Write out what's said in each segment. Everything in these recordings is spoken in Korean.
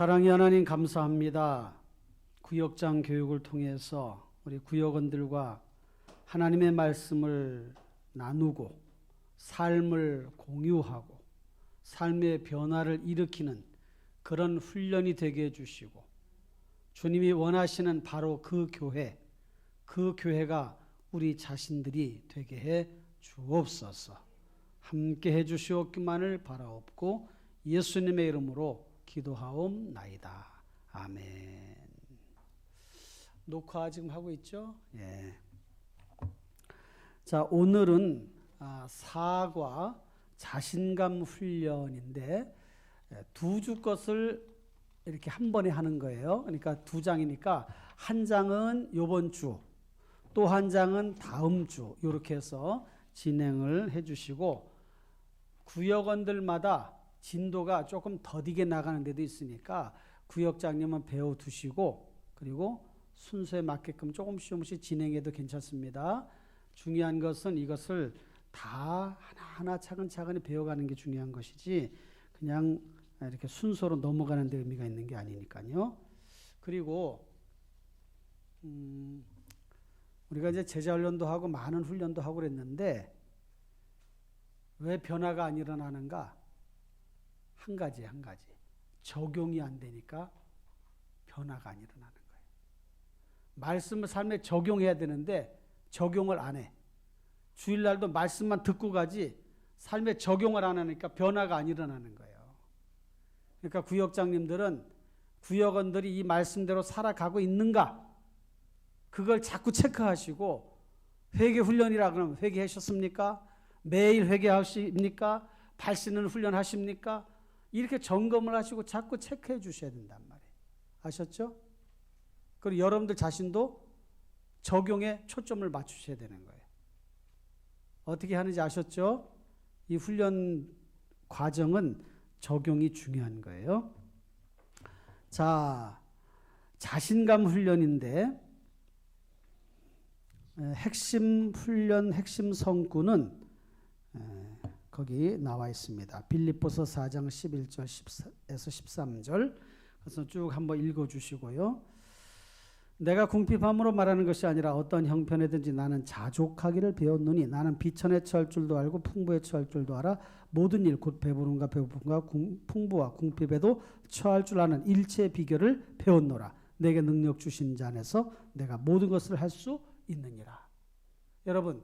사랑의 하나님 감사합니다. 구역장 교육을 통해서 우리 구역원들과 하나님의 말씀을 나누고 삶을 공유하고 삶의 변화를 일으키는 그런 훈련이 되게 해주시고 주님이 원하시는 바로 그 교회가 우리 자신들이 되게 해 주옵소서. 함께 해 주시옵기만을 바라옵고 예수님의 이름으로 기도하옵나이다. 아멘. 녹화 지금 하고 있죠? 예. 자, 오늘은 사과 자신감 훈련인데 두 주 것을 이렇게 한 번에 하는 거예요. 그러니까 두 장이니까 한 장은 이번 주, 또 한 장은 다음 주 이렇게 해서 진행을 해주시고 구역원들마다 진도가 조금 더디게 나가는 데도 있으니까 구역장님은 배워두시고 그리고 순서에 맞게끔 조금씩 진행해도 괜찮습니다. 중요한 것은 이것을 다 하나하나 차근차근히 배워가는 게 중요한 것이지 그냥 이렇게 순서로 넘어가는 데 의미가 있는 게 아니니까요. 그리고 우리가 이제 제자 훈련도 하고 많은 훈련도 하고 그랬는데 왜 변화가 안 일어나는가? 한 가지. 적용이 안 되니까 변화가 안 일어나는 거예요. 말씀을 삶에 적용해야 되는데 적용을 안 해. 주일날도 말씀만 듣고 가지 삶에 적용을 안 하니까 변화가 안 일어나는 거예요. 그러니까 구역장님들은 구역원들이 이 말씀대로 살아가고 있는가? 그걸 자꾸 체크하시고 회개훈련이라 그러면 회개하셨습니까? 매일 회개하십니까? 발신은 훈련하십니까? 이렇게 점검을 하시고 자꾸 체크해 주셔야 된단 말이에요. 아셨죠? 그리고 여러분들 자신도 적용에 초점을 맞추셔야 되는 거예요. 어떻게 하는지 아셨죠? 이 훈련 과정은 적용이 중요한 거예요. 자, 자신감 훈련인데 핵심 훈련, 핵심 성구는 거기 나와 있습니다. 빌립보서 4장 11절에서 13절. 그래서 쭉 한번 읽어주시고요. 내가 궁핍함으로 말하는 것이 아니라 어떤 형편에든지 나는 자족하기를 배웠노니 나는 비천에 처할 줄도 알고 풍부에 처할 줄도 알아 모든 일 곧 배부름과 배고픔과 풍부와 궁핍에도 처할 줄 아는 일체의 비결을 배웠노라. 내게 능력 주신 자 안에서 내가 모든 것을 할 수 있느니라. 여러분,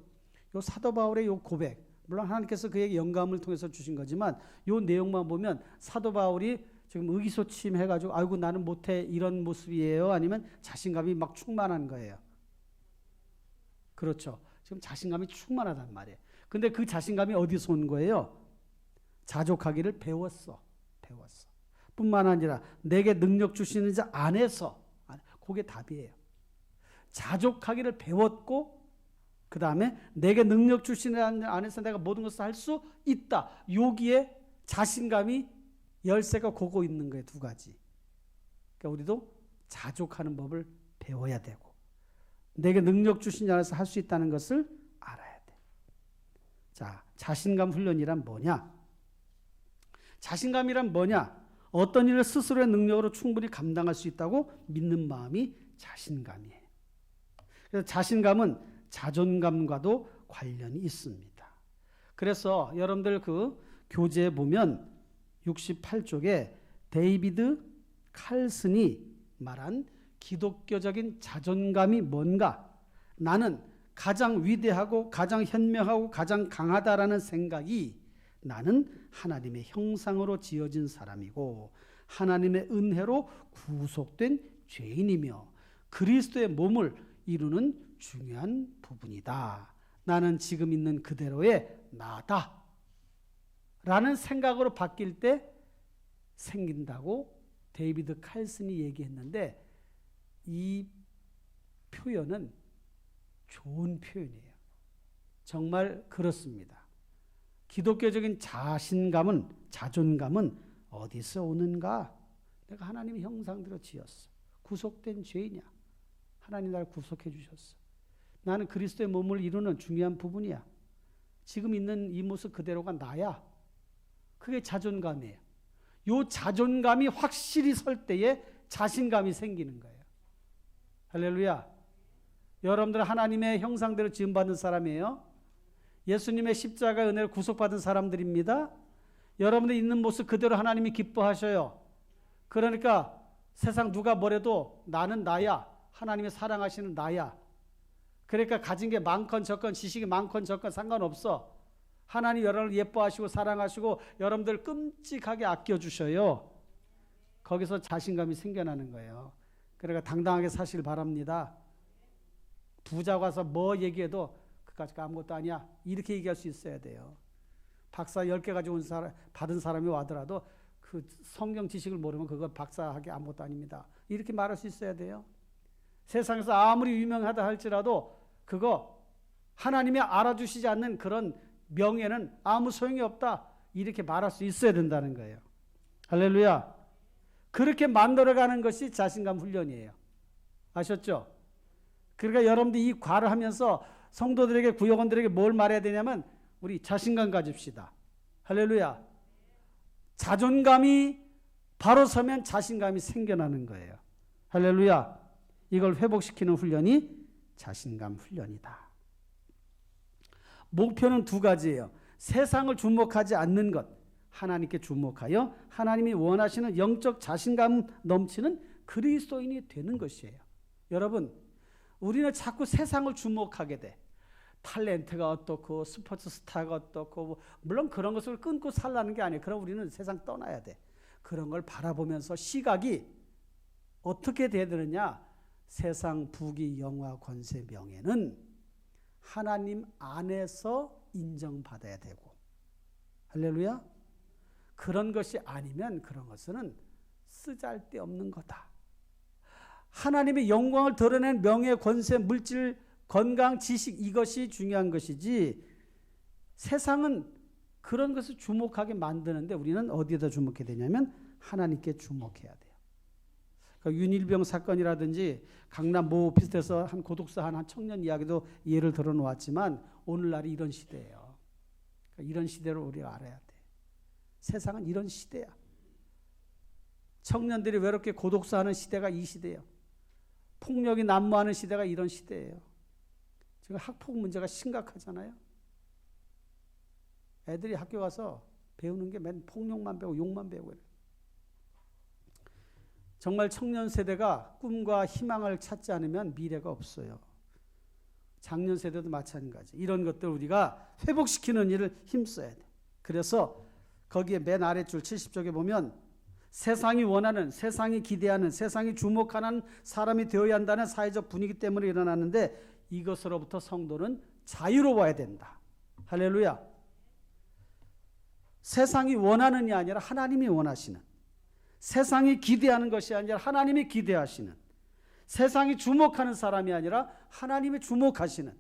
요 사도 바울의 요 고백, 물론 하나님께서 그에게 영감을 통해서 주신 거지만 요 내용만 보면 사도 바울이 지금 의기소침해가지고 아이고 나는 못해 이런 모습이에요? 아니면 자신감이 막 충만한 거예요? 그렇죠. 지금 자신감이 충만하단 말이에요. 근데 그 자신감이 어디서 온 거예요? 자족하기를 배웠어. 뿐만 아니라 내게 능력 주시는 자 안에서, 그게 답이에요. 자족하기를 배웠고 그 다음에 내게 능력 주시는 안에서 내가 모든 것을 할 수 있다. 여기에 자신감이 열쇠가 고고 있는 거예요. 두 가지. 그러니까 우리도 자족하는 법을 배워야 되고 내게 능력 주신 안에서 할 수 있다는 것을 알아야 돼. 자, 자신감 훈련이란 뭐냐? 자신감이란 뭐냐? 어떤 일을 스스로의 능력으로 충분히 감당할 수 있다고 믿는 마음이 자신감이에요. 그래서 자신감은 자존감과도 관련이 있습니다. 그래서 여러분들 그 교재에 보면 68쪽에 데이비드 칼슨이 말한 기독교적인 자존감이 뭔가? 나는 가장 위대하고 가장 현명하고 가장 강하다라는 생각이 나는 하나님의 형상으로 지어진 사람이고 하나님의 은혜로 구속된 죄인이며 그리스도의 몸을 이루는 중요한 부분이다. 나는 지금 있는 그대로의 나다. 라는 생각으로 바뀔 때 생긴다고 데이비드 칼슨이 얘기했는데 이 표현은 좋은 표현이에요. 정말 그렇습니다. 기독교적인 자존감은 어디서 오는가? 내가 하나님의 형상대로 지었어. 구속된 죄이냐? 하나님 나를 구속해 주셨어. 나는 그리스도의 몸을 이루는 중요한 부분이야. 지금 있는 이 모습 그대로가 나야. 그게 자존감이에요. 요 자존감이 확실히 설 때에 자신감이 생기는 거예요. 할렐루야. 여러분들 하나님의 형상대로 지음받은 사람이에요. 예수님의 십자가 은혜를 구속받은 사람들입니다. 여러분들 있는 모습 그대로 하나님이 기뻐하셔요. 그러니까 세상 누가 뭐래도 나는 나야. 하나님이 사랑하시는 나야. 그러니까 가진 게 많건 적건, 지식이 많건 적건 상관없어. 하나님 여러분을 예뻐하시고 사랑하시고 여러분들 끔찍하게 아껴주셔요. 거기서 자신감이 생겨나는 거예요. 그러니까 당당하게 사시길 바랍니다. 부자 가서 뭐 얘기해도 그까짓 거 아무것도 아니야. 이렇게 얘기할 수 있어야 돼요. 박사 10개 가지고 온 사람, 받은 사람이 와더라도 그 성경 지식을 모르면 그거 박사하기 아무것도 아닙니다. 이렇게 말할 수 있어야 돼요. 세상에서 아무리 유명하다 할지라도 그거 하나님이 알아주시지 않는 그런 명예는 아무 소용이 없다. 이렇게 말할 수 있어야 된다는 거예요. 할렐루야. 그렇게 만들어가는 것이 자신감 훈련이에요. 아셨죠? 그러니까 여러분들이 이 과를 하면서 성도들에게, 구역원들에게 뭘 말해야 되냐면 우리 자신감 가집시다. 할렐루야. 자존감이 바로 서면 자신감이 생겨나는 거예요. 할렐루야. 이걸 회복시키는 훈련이 자신감 훈련이다. 목표는 두 가지예요. 세상을 주목하지 않는 것, 하나님께 주목하여 하나님이 원하시는 영적 자신감 넘치는 그리스도인이 되는 것이에요. 여러분, 우리는 자꾸 세상을 주목하게 돼. 탤런트가 어떻고 스포츠 스타가 어떻고, 물론 그런 것을 끊고 살라는 게 아니에요. 그럼 우리는 세상 떠나야 돼. 그런 걸 바라보면서 시각이 어떻게 돼야 되느냐? 세상 부귀 영화 권세 명예는 하나님 안에서 인정받아야 되고, 할렐루야. 그런 것이 아니면 그런 것은 쓰잘데없는 거다. 하나님의 영광을 드러낸 명예, 권세, 물질, 건강, 지식, 이것이 중요한 것이지 세상은 그런 것을 주목하게 만드는데 우리는 어디에다 주목해야 되냐면 하나님께 주목해야 돼요. 그러니까 윤일병 사건이라든지 강남 모 오피스텔에서 한 고독사 한 청년 이야기도 예를 들어 놓았지만 오늘날이 이런 시대예요. 그러니까 이런 시대를 우리가 알아야 돼. 세상은 이런 시대야. 청년들이 외롭게 고독사하는 시대가 이 시대예요. 폭력이 난무하는 시대가 이런 시대예요. 지금 학폭 문제가 심각하잖아요. 애들이 학교 가서 배우는 게 맨 폭력만 배우고 욕만 배우고 이래요. 정말 청년 세대가 꿈과 희망을 찾지 않으면 미래가 없어요. 장년 세대도 마찬가지. 이런 것들 우리가 회복시키는 일을 힘써야 돼. 그래서 거기에 맨 아래줄 70쪽에 보면 세상이 원하는, 세상이 기대하는, 세상이 주목하는 사람이 되어야 한다는 사회적 분위기 때문에 일어나는데 이것으로부터 성도는 자유로워야 된다. 할렐루야. 세상이 원하는이 아니라 하나님이 원하시는, 세상이 기대하는 것이 아니라 하나님이 기대하시는, 세상이 주목하는 사람이 아니라 하나님이 주목하시는,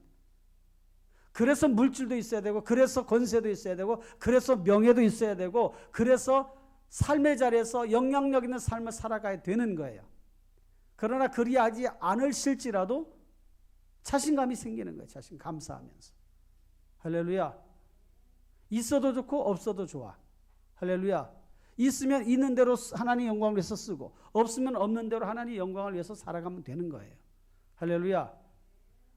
그래서 물질도 있어야 되고, 그래서 권세도 있어야 되고, 그래서 명예도 있어야 되고, 그래서 삶의 자리에서 영향력 있는 삶을 살아가야 되는 거예요. 그러나 그리하지 않으실지라도 자신감이 생기는 거예요. 자신 감사하면서. 할렐루야. 있어도 좋고 없어도 좋아. 할렐루야. 있으면 있는 대로 하나님 영광을 위해서 쓰고 없으면 없는 대로 하나님 영광을 위해서 살아가면 되는 거예요. 할렐루야.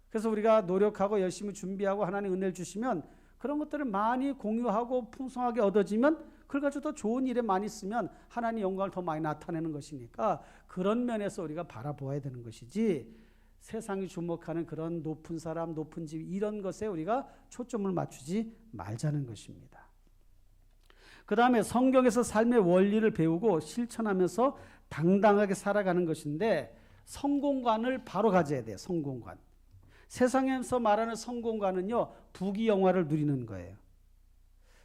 그래서 우리가 노력하고 열심히 준비하고 하나님 은혜를 주시면 그런 것들을 많이 공유하고 풍성하게 얻어지면 그걸 가지고 더 좋은 일에 많이 쓰면 하나님 영광을 더 많이 나타내는 것이니까 그런 면에서 우리가 바라보아야 되는 것이지 세상이 주목하는 그런 높은 사람, 높은 집 이런 것에 우리가 초점을 맞추지 말자는 것입니다. 그 다음에 성경에서 삶의 원리를 배우고 실천하면서 당당하게 살아가는 것인데 성공관을 바로 가져야 돼요. 성공관. 세상에서 말하는 성공관은요. 부귀영화를 누리는 거예요.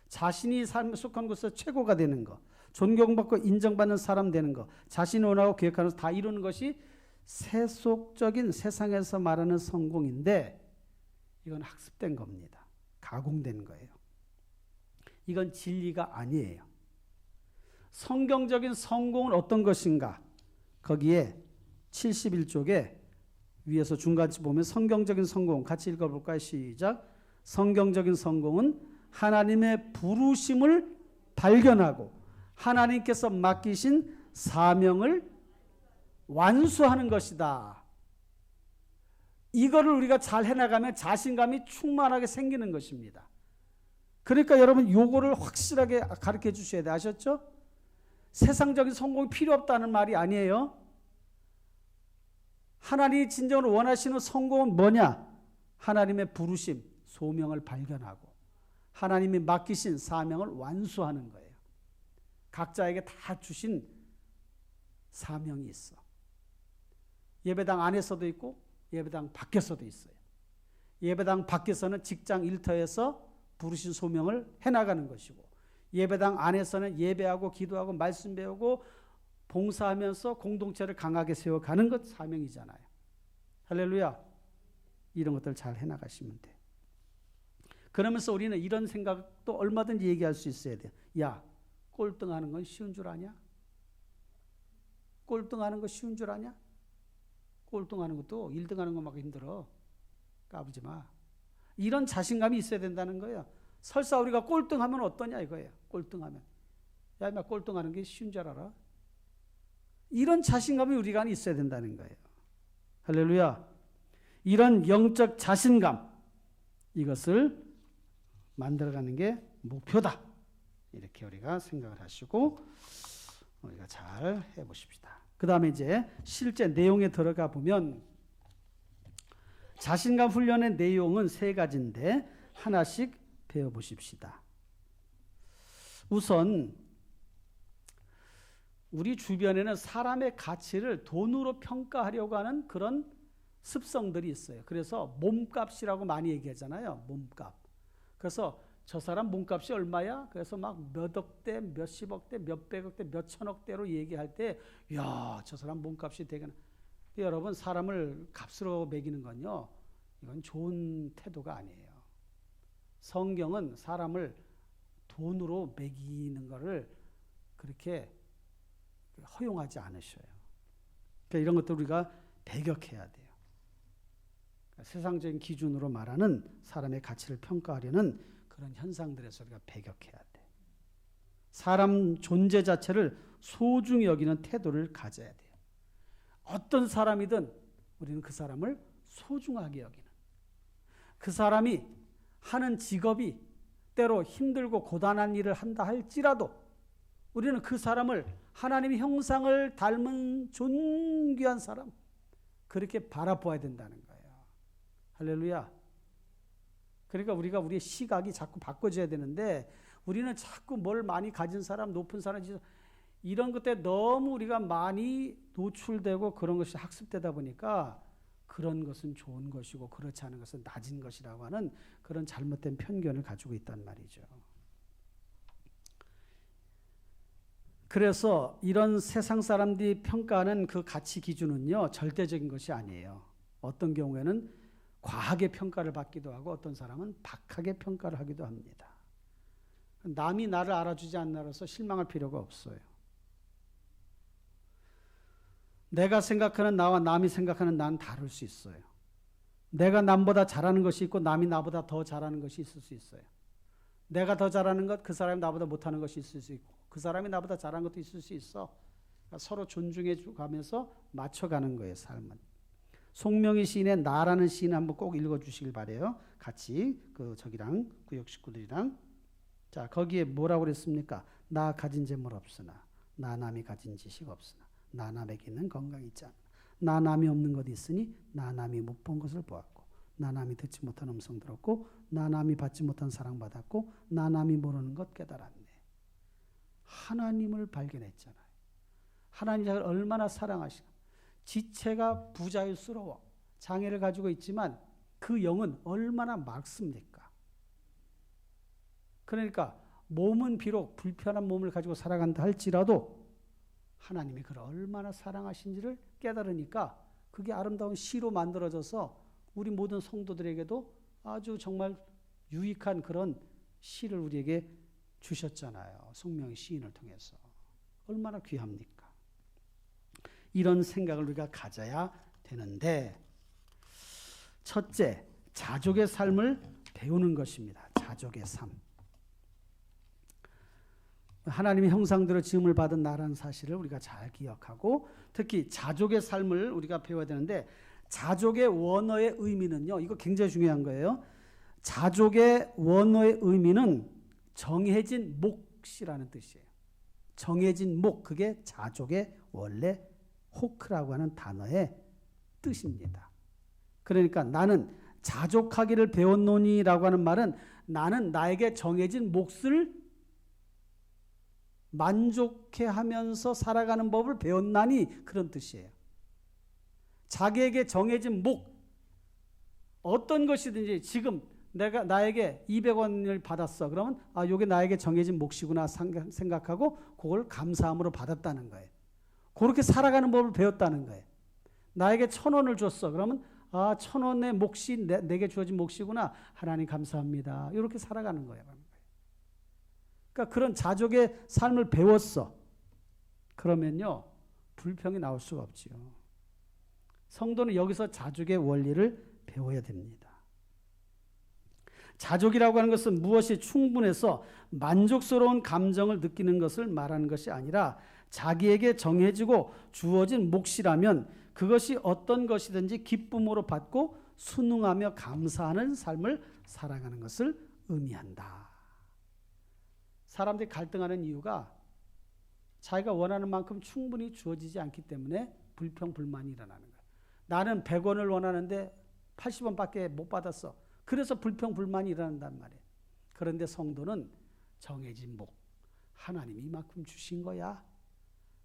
자신이 삶에 속한 곳에서 최고가 되는 거, 존경받고 인정받는 사람 되는 거, 자신이 원하고 계획하는 다 이루는 것이 세속적인 세상에서 말하는 성공인데 이건 학습된 겁니다. 가공된 거예요. 이건 진리가 아니에요. 성경적인 성공은 어떤 것인가? 거기에 71쪽에 위에서 중간쯤 보면 성경적인 성공 같이 읽어볼까요? 시작. 성경적인 성공은 하나님의 부르심을 발견하고 하나님께서 맡기신 사명을 완수하는 것이다. 이거를 우리가 잘 해나가면 자신감이 충만하게 생기는 것입니다. 그러니까 여러분 요거를 확실하게 가르쳐 주셔야 돼. 아셨죠? 세상적인 성공이 필요 없다는 말이 아니에요. 하나님이 진정으로 원하시는 성공은 뭐냐? 하나님의 부르심, 소명을 발견하고 하나님이 맡기신 사명을 완수하는 거예요. 각자에게 다 주신 사명이 있어. 예배당 안에서도 있고 예배당 밖에서도 있어요. 예배당 밖에서는 직장 일터에서 부르신 소명을 해나가는 것이고, 예배당 안에서는 예배하고 기도하고 말씀 배우고 봉사하면서 공동체를 강하게 세워가는 것 사명이잖아요. 할렐루야. 이런 것들 잘 해나가시면 돼. 그러면서 우리는 이런 생각도 얼마든지 얘기할 수 있어야 돼. 야, 꼴등하는 건 쉬운 줄 아냐? 꼴등하는 거 쉬운 줄 아냐? 꼴등하는 것도 1등하는 것만큼 힘들어. 까부지 마. 이런 자신감이 있어야 된다는 거예요. 설사 우리가 꼴등하면 어떠냐 이거예요. 꼴등하면. 야, 임마 꼴등하는 게 쉬운 줄 알아? 이런 자신감이 우리가 안에 있어야 된다는 거예요. 할렐루야. 이런 영적 자신감, 이것을 만들어가는 게 목표다. 이렇게 우리가 생각을 하시고 우리가 잘 해보십시다. 그 다음에 이제 실제 내용에 들어가 보면 자신감 훈련의 내용은 3가지인데 하나씩 배워보십시다. 우선 우리 주변에는 사람의 가치를 돈으로 평가하려고 하는 그런 습성들이 있어요. 그래서 몸값이라고 많이 얘기하잖아요. 몸값. 그래서 저 사람 몸값이 얼마야? 그래서 막 몇 억대, 몇십억대, 몇백억대, 몇천억대로 얘기할 때, 야, 저 사람 몸값이 되게. 여러분, 사람을 값으로 매기는 건요, 이건 좋은 태도가 아니에요. 성경은 사람을 돈으로 매기는 것을 그렇게 허용하지 않으셔요. 그러니까 이런 것들 우리가 배격해야 돼요. 그러니까 세상적인 기준으로 말하는 사람의 가치를 평가하려는 그런 현상들에서 우리가 배격해야 돼. 사람 존재 자체를 소중히 여기는 태도를 가져야 돼요. 어떤 사람이든 우리는 그 사람을 소중하게 여기는, 그 사람이 하는 직업이 때로 힘들고 고단한 일을 한다 할지라도 우리는 그 사람을 하나님의 형상을 닮은 존귀한 사람, 그렇게 바라보아야 된다는 거예요. 할렐루야. 그러니까 우리가 우리의 시각이 자꾸 바꿔져야 되는데 우리는 자꾸 뭘 많이 가진 사람, 높은 사람, 이런 것에 너무 우리가 많이 노출되고 그런 것이 학습되다 보니까 그런 것은 좋은 것이고 그렇지 않은 것은 낮은 것이라고 하는 그런 잘못된 편견을 가지고 있단 말이죠. 그래서 이런 세상 사람들이 평가하는 그 가치 기준은요, 절대적인 것이 아니에요. 어떤 경우에는 과하게 평가를 받기도 하고 어떤 사람은 박하게 평가를 하기도 합니다. 남이 나를 알아주지 않나라서 실망할 필요가 없어요. 내가 생각하는 나와 남이 생각하는 나는 다를 수 있어요. 내가 남보다 잘하는 것이 있고 남이 나보다 더 잘하는 것이 있을 수 있어요. 내가 더 잘하는 것, 그 사람이 나보다 못하는 것이 있을 수 있고 그 사람이 나보다 잘하는 것도 있을 수 있어. 그러니까 서로 존중해 가면서 맞춰가는 거예요, 삶은. 송명희 시인의 나라는 시인 한번 꼭 읽어주시길 바래요. 같이 저기랑 구역 식구들이랑. 자, 거기에 뭐라고 그랬습니까? 나 가진 재물 없으나 나 남이 가진 지식 없으나 나 남에게 있는 건강이 있지 않나. 나 남이 없는 것 있으니 나 남이 못 본 것을 보았고 나 남이 듣지 못한 음성 들었고 나 남이 받지 못한 사랑 받았고 나 남이 모르는 것 깨달았네. 하나님을 발견했잖아요. 하나님이 자기를 얼마나 사랑하시나. 지체가 부자유스러워 장애를 가지고 있지만 그 영은 얼마나 맑습니까? 그러니까 몸은 비록 불편한 몸을 가지고 살아간다 할지라도 하나님이 그를 얼마나 사랑하신지를 깨달으니까 그게 아름다운 시로 만들어져서 우리 모든 성도들에게도 아주 정말 유익한 그런 시를 우리에게 주셨잖아요. 송명희 시인을 통해서. 얼마나 귀합니까? 이런 생각을 우리가 가져야 되는데, 첫째, 자족의 삶을 배우는 것입니다. 자족의 삶. 하나님의 형상대로 지음을 받은 나라는 사실을 우리가 잘 기억하고, 특히 자족의 삶을 우리가 배워야 되는데, 자족의 원어의 의미는요, 이거 굉장히 중요한 거예요. 자족의 원어의 의미는 정해진 몫이라는 뜻이에요. 정해진 몫, 그게 자족의 원래 호크라고 하는 단어의 뜻입니다. 그러니까 나는 자족하기를 배웠노니라고 하는 말은 나는 나에게 정해진 몫을 만족해 하면서 살아가는 법을 배웠나니, 그런 뜻이에요. 자기에게 정해진 몫, 어떤 것이든지 지금 내가 나에게 200원을 받았어. 그러면 이게 나에게 정해진 몫이구나 생각하고 그걸 감사함으로 받았다는 거예요. 그렇게 살아가는 법을 배웠다는 거예요. 나에게 1,000원을 줬어. 그러면 1,000원의 몫이 내게 주어진 몫이구나. 하나님 감사합니다. 이렇게 살아가는 거예요. 그러니까 그런 자족의 삶을 배웠어. 그러면요, 불평이 나올 수가 없지요. 성도는 여기서 자족의 원리를 배워야 됩니다. 자족이라고 하는 것은 무엇이 충분해서 만족스러운 감정을 느끼는 것을 말하는 것이 아니라, 자기에게 정해지고 주어진 몫이라면 그것이 어떤 것이든지 기쁨으로 받고 순응하며 감사하는 삶을 살아가는 것을 의미한다. 사람들이 갈등하는 이유가 자기가 원하는 만큼 충분히 주어지지 않기 때문에 불평, 불만이 일어나는 거예요. 나는 100원을 원하는데 80원밖에 못 받았어. 그래서 불평, 불만이 일어난단 말이에요. 그런데 성도는 정해진 몫, 하나님이 이만큼 주신 거야.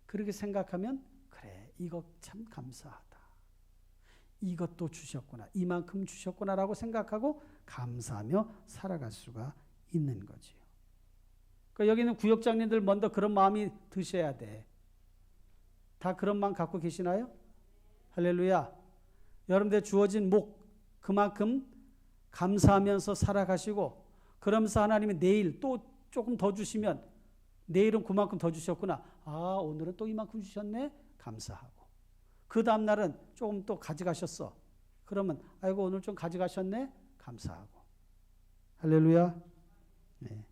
그렇게 생각하면, 그래, 이거 참 감사하다. 이것도 주셨구나. 이만큼 주셨구나라고 생각하고 감사하며 살아갈 수가 있는 거지요. 그러니까 여기는 구역장님들 먼저 그런 마음이 드셔야 돼. 다 그런 마음 갖고 계시나요? 할렐루야. 여러분들 주어진 목, 그만큼 감사하면서 살아가시고, 그러면서 하나님이 내일 또 조금 더 주시면, 내일은 그만큼 더 주셨구나. 오늘은 또 이만큼 주셨네. 감사하고. 그 다음날은 조금 또 가져가셨어. 그러면 아이고 오늘 좀 가져가셨네. 감사하고. 할렐루야. 네.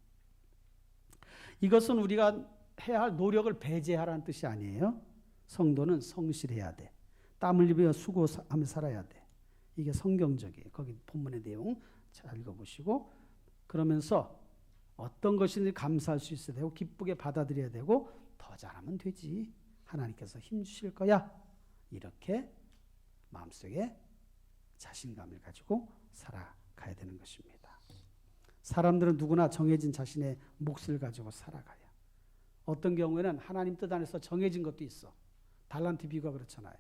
이것은 우리가 해야 할 노력을 배제하라는 뜻이 아니에요. 성도는 성실해야 돼. 땀 흘리며 수고하며 살아야 돼. 이게 성경적이에요. 거기 본문의 내용 잘 읽어보시고, 그러면서 어떤 것인지 감사할 수 있어야 되고 기쁘게 받아들여야 되고, 더 잘하면 되지. 하나님께서 힘 주실 거야. 이렇게 마음속에 자신감을 가지고 살아가야 되는 것입니다. 사람들은 누구나 정해진 자신의 몫을 가지고 살아가요. 어떤 경우에는 하나님 뜻 안에서 정해진 것도 있어. 달란트 비유가 그렇잖아요.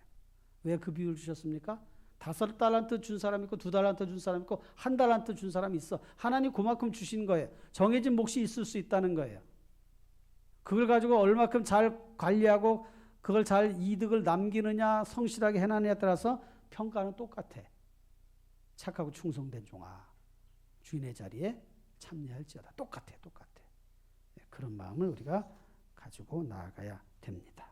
왜 그 비유를 주셨습니까? 5달란트 준 사람 있고 2달란트 준 사람 있고 1달란트 준 사람이 있어. 하나님 그만큼 주신 거예요. 정해진 몫이 있을 수 있다는 거예요. 그걸 가지고 얼마큼 잘 관리하고 그걸 잘 이득을 남기느냐, 성실하게 해나느냐에 따라서 평가는 똑같아. 착하고 충성된 종아, 주인의 자리에 참여할지어다. 똑같아. 그런 마음을 우리가 가지고 나아가야 됩니다.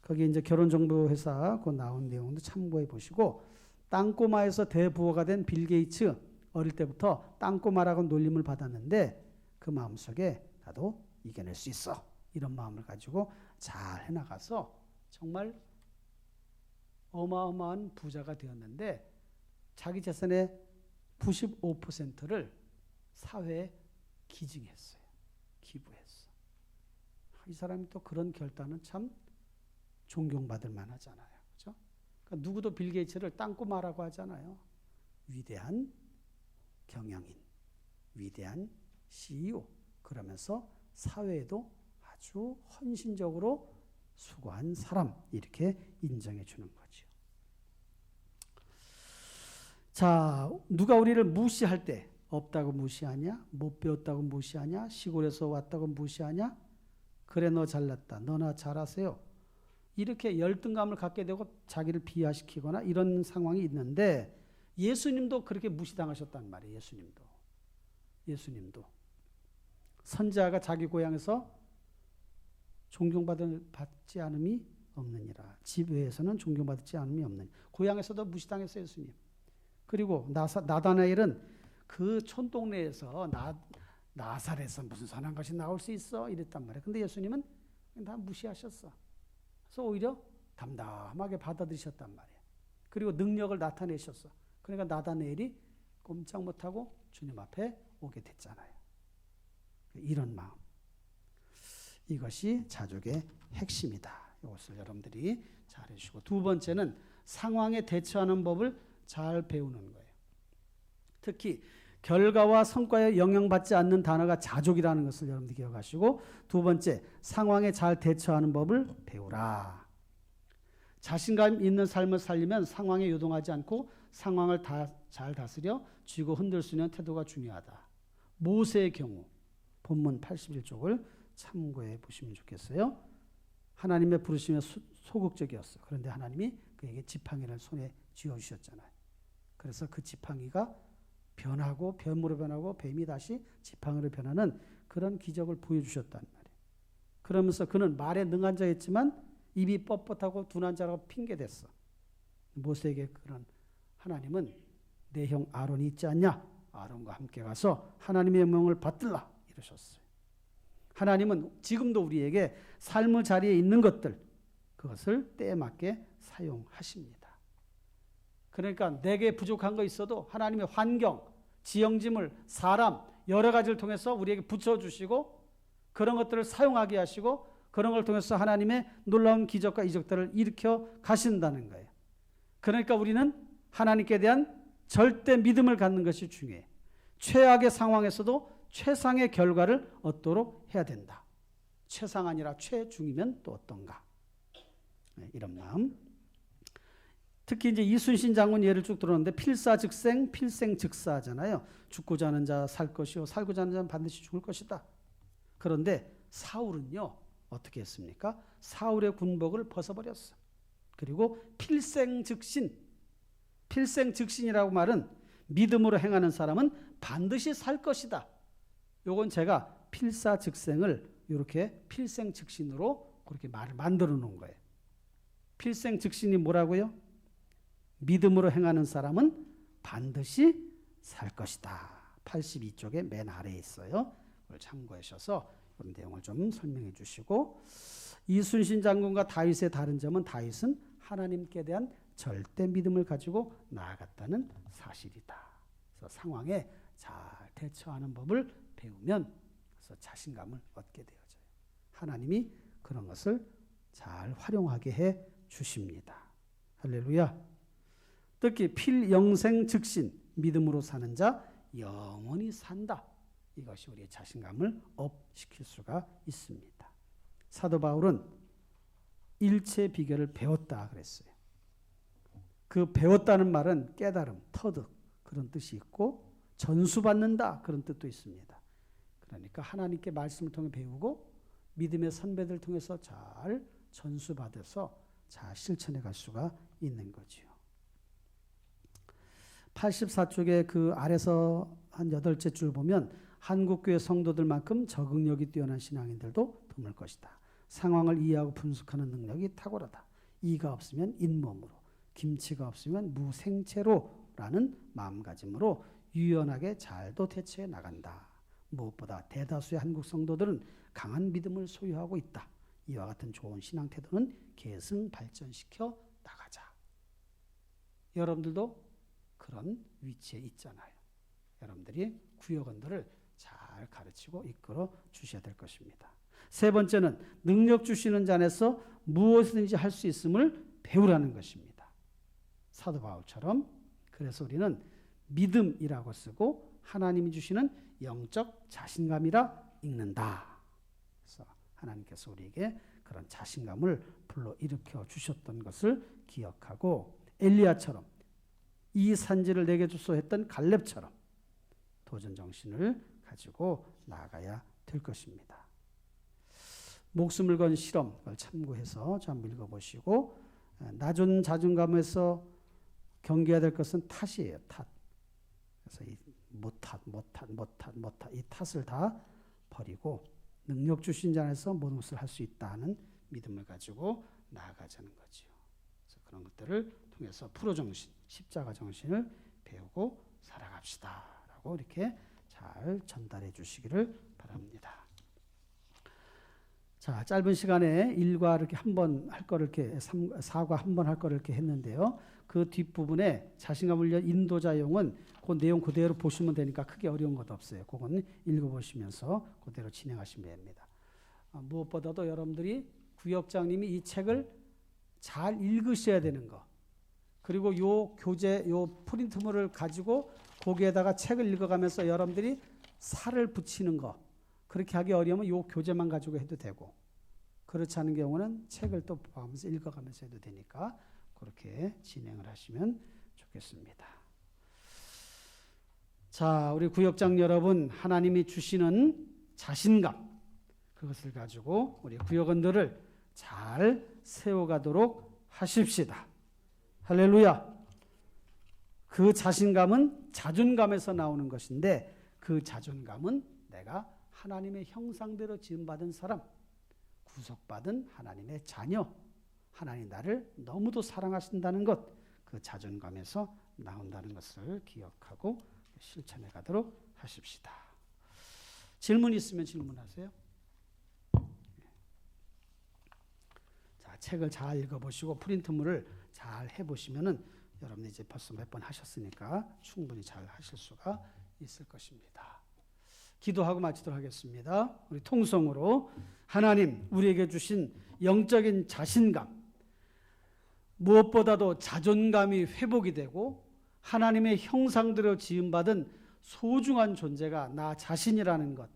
거기 이제 결혼정보회사 그 나온 내용도 참고해 보시고, 땅꼬마에서 대부호가 된 빌 게이츠, 어릴 때부터 땅꼬마라고 놀림을 받았는데 그 마음속에 나도 이겨낼 수 있어. 이런 마음을 가지고 잘 해나가서 정말 어마어마한 부자가 되었는데, 자기 재산의 95%를 사회에 기증했어요. 기부했어. 이 사람이 또 그런 결단은 참 존경받을 만하잖아요. 그렇죠? 그러니까 누구도 빌 게이츠를 땅꼬마라고 하잖아요. 위대한 경영인, 위대한 CEO, 그러면서 사회에도 아주 헌신적으로 수고한 사람, 이렇게 인정해 주는 거죠. 자, 누가 우리를 무시할 때, 없다고 무시하냐? 못 배웠다고 무시하냐? 시골에서 왔다고 무시하냐? 그래 너 잘났다. 너나 잘하세요. 이렇게 열등감을 갖게 되고 자기를 비하시키거나 이런 상황이 있는데, 예수님도 그렇게 무시당하셨단 말이에요. 예수님도 선지자가 자기 고향에서 존경받지 않음이 없느니라. 집 외에서는 존경받지 않음이 없느니라. 고향에서도 무시당했어요, 예수님. 그리고 나다나엘은 그 촌동네에서 나사렛에서 무슨 선한 것이 나올 수 있어? 이랬단 말이에요. 근데 예수님은 다 무시하셨어. 그래서 오히려 담담하게 받아들이셨단 말이에요. 그리고 능력을 나타내셨어. 그러니까 나다네엘이 꼼짝 못하고 주님 앞에 오게 됐잖아요. 이런 마음. 이것이 자족의 핵심이다. 이것을 여러분들이 잘 해주시고, 두 번째는 상황에 대처하는 법을 잘 배우는 거예요. 특히 결과와 성과에 영향받지 않는 단어가 자족이라는 것을 여러분들 기억하시고, 두 번째, 상황에 잘 대처하는 법을 배우라. 자신감 있는 삶을 살려면 상황에 요동하지 않고 상황을 잘 다스려 쥐고 흔들 수 있는 태도가 중요하다. 모세의 경우 본문 81쪽을 참고해 보시면 좋겠어요. 하나님의 부르심에 소극적이었어. 그런데 하나님이 그에게 지팡이를 손에 쥐어주셨잖아요. 그래서 그 지팡이가 변하고 뱀으로 변하고 뱀이 다시 지팡이로 변하는 그런 기적을 보여주셨단 말이에요. 그러면서 그는 말에 능한 자였지만 입이 뻣뻣하고 둔한 자라고 핑계댔어. 모세에게 그런 하나님은 내 형 아론이 있지 않냐? 아론과 함께 가서 하나님의 명을 받들라 이러셨어요. 하나님은 지금도 우리에게 삶의 자리에 있는 것들, 그것을 때에 맞게 사용하십니다. 그러니까 내게 부족한 거 있어도 하나님의 환경, 지형지물, 사람 여러 가지를 통해서 우리에게 붙여주시고 그런 것들을 사용하게 하시고 그런 걸 통해서 하나님의 놀라운 기적과 이적들을 일으켜 가신다는 거예요. 그러니까 우리는 하나님께 대한 절대 믿음을 갖는 것이 중요해요. 최악의 상황에서도 최상의 결과를 얻도록 해야 된다. 최상 아니라 최중이면 또 어떤가. 이런 마음. 특히 이제 이순신 장군 예를 쭉 들었는데 필사즉생, 필생즉사잖아요. 죽고자 하는 자 살 것이요 살고자 하는 자는 반드시 죽을 것이다. 그런데 사울은요 어떻게 했습니까? 사울의 군복을 벗어버렸어. 그리고 필생즉신, 필생즉신이라고 말은 믿음으로 행하는 사람은 반드시 살 것이다. 요건 제가 필사즉생을 이렇게 필생즉신으로 그렇게 말을 만들어 놓은 거예요. 필생즉신이 뭐라고요? 믿음으로 행하는 사람은 반드시 살 것이다. 82쪽에 맨 아래에 있어요. 그걸 참고하셔서 그런 내용을 좀 설명해 주시고, 이순신 장군과 다윗의 다른 점은 다윗은 하나님께 대한 절대 믿음을 가지고 나아갔다는 사실이다. 그래서 상황에 잘 대처하는 법을 배우면 그래서 자신감을 얻게 되어져요. 하나님이 그런 것을 잘 활용하게 해 주십니다. 할렐루야. 특히 필영생즉신, 믿음으로 사는 자 영원히 산다. 이것이 우리의 자신감을 업시킬 수가 있습니다. 사도 바울은 일체 비결을 배웠다 그랬어요. 그 배웠다는 말은 깨달음, 터득 그런 뜻이 있고 전수받는다 그런 뜻도 있습니다. 그러니까 하나님께 말씀을 통해 배우고 믿음의 선배들을 통해서 잘 전수받아서 잘 실천해 갈 수가 있는 거지요. 84쪽에 그 아래서 한 8째 줄 보면 한국교회 성도들만큼 적응력이 뛰어난 신앙인들도 드물 것이다. 상황을 이해하고 분석하는 능력이 탁월하다. 이가 없으면 잇몸으로, 김치가 없으면 무생채로라는 마음가짐으로 유연하게 잘도 대처해 나간다. 무엇보다 대다수의 한국 성도들은 강한 믿음을 소유하고 있다. 이와 같은 좋은 신앙 태도는 계승 발전시켜 나가자. 여러분들도 그런 위치에 있잖아요. 여러분들이 구역원들을 잘 가르치고 이끌어 주셔야 될 것입니다. 세 번째는 능력 주시는 자 안에서 무엇이든지 할 수 있음을 배우라는 것입니다. 사도 바울처럼. 그래서 우리는 믿음이라고 쓰고 하나님이 주시는 영적 자신감이라 읽는다. 그래서 하나님께서 우리에게 그런 자신감을 불러일으켜 주셨던 것을 기억하고, 엘리야처럼 이 산지를 내게 주소 했던 갈렙처럼 도전 정신을 가지고 나아가야 될 것입니다. 목숨을 건 실험, 그걸 참고해서 좀 읽어보시고, 낮은 자존감에서 경계해야 될 것은 탓이에요. 탓. 그래서 이 못탓 이 탓을 다 버리고 능력 주신 자 안에서 모든 것을 할 수 있다는 믿음을 가지고 나아가자는 거죠. 그래서 그런 것들을 통해서 프로 정신, 십자가 정신을 배우고 살아갑시다라고 이렇게 잘 전달해 주시기를 바랍니다. 자, 짧은 시간에 1과 이렇게 한 번 할 거를 이렇게 4과 한 번 할 거를 이렇게 했는데요. 그 뒷부분에 자신감을 위한 인도자용은 그 내용 그대로 보시면 되니까 크게 어려운 것 없어요. 그건 읽어보시면서 그대로 진행하시면 됩니다. 무엇보다도 여러분들이 구역장님이 이 책을 잘 읽으셔야 되는 거. 그리고 요 교재, 요 프린트물을 가지고 거기에다가 책을 읽어가면서 여러분들이 살을 붙이는 거. 그렇게 하기 어려우면 요 교재만 가지고 해도 되고, 그렇지 않은 경우는 책을 또 보면서 읽어가면서 해도 되니까 그렇게 진행을 하시면 좋겠습니다. 자, 우리 구역장 여러분, 하나님이 주시는 자신감, 그것을 가지고 우리 구역원들을 잘 세워가도록 하십시다. 할렐루야. 그 자신감은 자존감에서 나오는 것인데, 그 자존감은 내가 하나님의 형상대로 지음받은 사람, 구속받은 하나님의 자녀, 하나님 나를 너무도 사랑하신다는 것, 그 자존감에서 나온다는 것을 기억하고 실천해 가도록 하십시다. 질문 있으면 질문하세요. 자, 책을 잘 읽어보시고 프린트물을 잘 해보시면은 여러분이 이제 벌써 몇 번 하셨으니까 충분히 잘 하실 수가 있을 것입니다. 기도하고 마치도록 하겠습니다. 우리 통성으로 하나님 우리에게 주신 영적인 자신감, 무엇보다도 자존감이 회복이 되고 하나님의 형상대로 지음받은 소중한 존재가 나 자신이라는 것,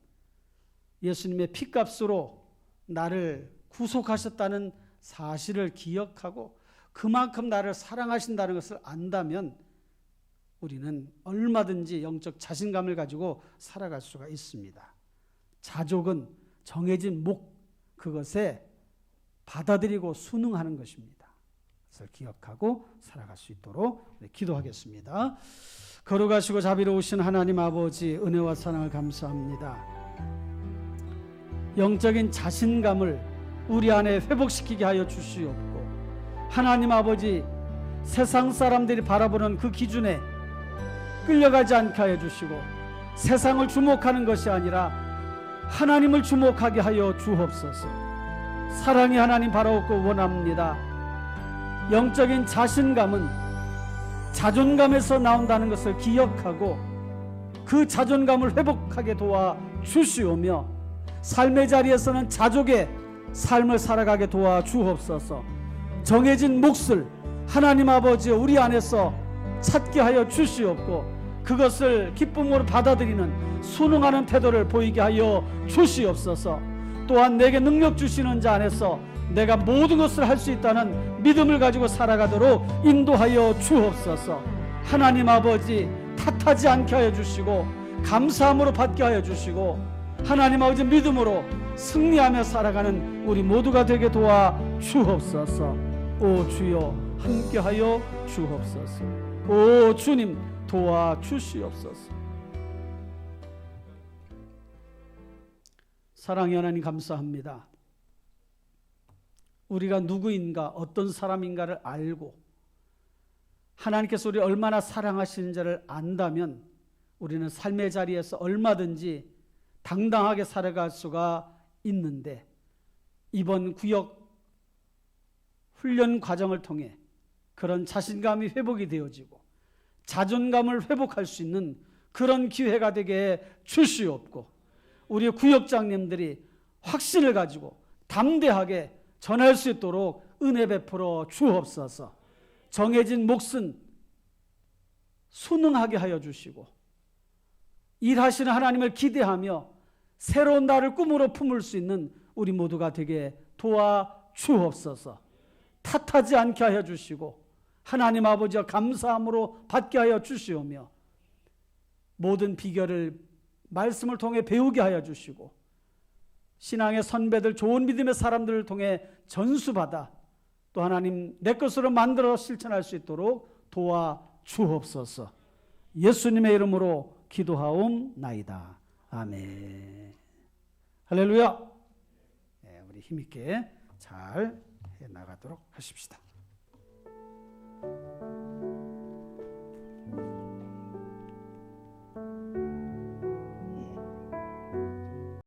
예수님의 피값으로 나를 구속하셨다는 사실을 기억하고 그만큼 나를 사랑하신다는 것을 안다면 우리는 얼마든지 영적 자신감을 가지고 살아갈 수가 있습니다. 자족은 정해진 목, 그것에 받아들이고 순응하는 것입니다. 그것을 기억하고 살아갈 수 있도록 기도하겠습니다. 거룩하시고 자비로우신 하나님 아버지, 은혜와 사랑을 감사합니다. 영적인 자신감을 우리 안에 회복시키게 하여 주시옵고, 하나님 아버지, 세상 사람들이 바라보는 그 기준에 끌려가지 않게 하여 주시고, 세상을 주목하는 것이 아니라 하나님을 주목하게 하여 주옵소서. 사랑의 하나님 바라옵고 원합니다. 영적인 자신감은 자존감에서 나온다는 것을 기억하고 그 자존감을 회복하게 도와 주시오며, 삶의 자리에서는 자족의 삶을 살아가게 도와 주옵소서. 정해진 몫을 하나님 아버지 우리 안에서 찾게 하여 주시옵고, 그것을 기쁨으로 받아들이는 순응하는 태도를 보이게 하여 주시옵소서. 또한 내게 능력 주시는 자 안에서 내가 모든 것을 할 수 있다는 믿음을 가지고 살아가도록 인도하여 주옵소서. 하나님 아버지, 탓하지 않게 하여 주시고 감사함으로 받게 하여 주시고, 하나님 아버지 믿음으로 승리하며 살아가는 우리 모두가 되게 도와 주옵소서. 오 주여, 함께하여 주옵소서. 오 주님, 도와 주시옵소서. 사랑의 하나님 감사합니다. 우리가 누구인가, 어떤 사람인가를 알고 하나님께서 우리를 얼마나 사랑하시는지를 안다면 우리는 삶의 자리에서 얼마든지 당당하게 살아갈 수가 있는데, 이번 구역 훈련 과정을 통해 그런 자신감이 회복이 되어지고 자존감을 회복할 수 있는 그런 기회가 되게 주시옵고, 우리 구역장님들이 확신을 가지고 담대하게 전할 수 있도록 은혜 베풀어 주옵소서. 정해진 몫은 순응하게 하여 주시고, 일하시는 하나님을 기대하며 새로운 날을 꿈으로 품을 수 있는 우리 모두가 되게 도와 주옵소서. 탓하지 않게 하여 주시고 하나님 아버지와 감사함으로 받게 하여 주시오며, 모든 비결을 말씀을 통해 배우게 하여 주시고, 신앙의 선배들, 좋은 믿음의 사람들을 통해 전수받아 또 하나님 내 것으로 만들어 실천할 수 있도록 도와 주옵소서. 예수님의 이름으로 기도하옵나이다. 아멘. 할렐루야. 네, 우리 힘있게 잘 해나가도록 하십시다.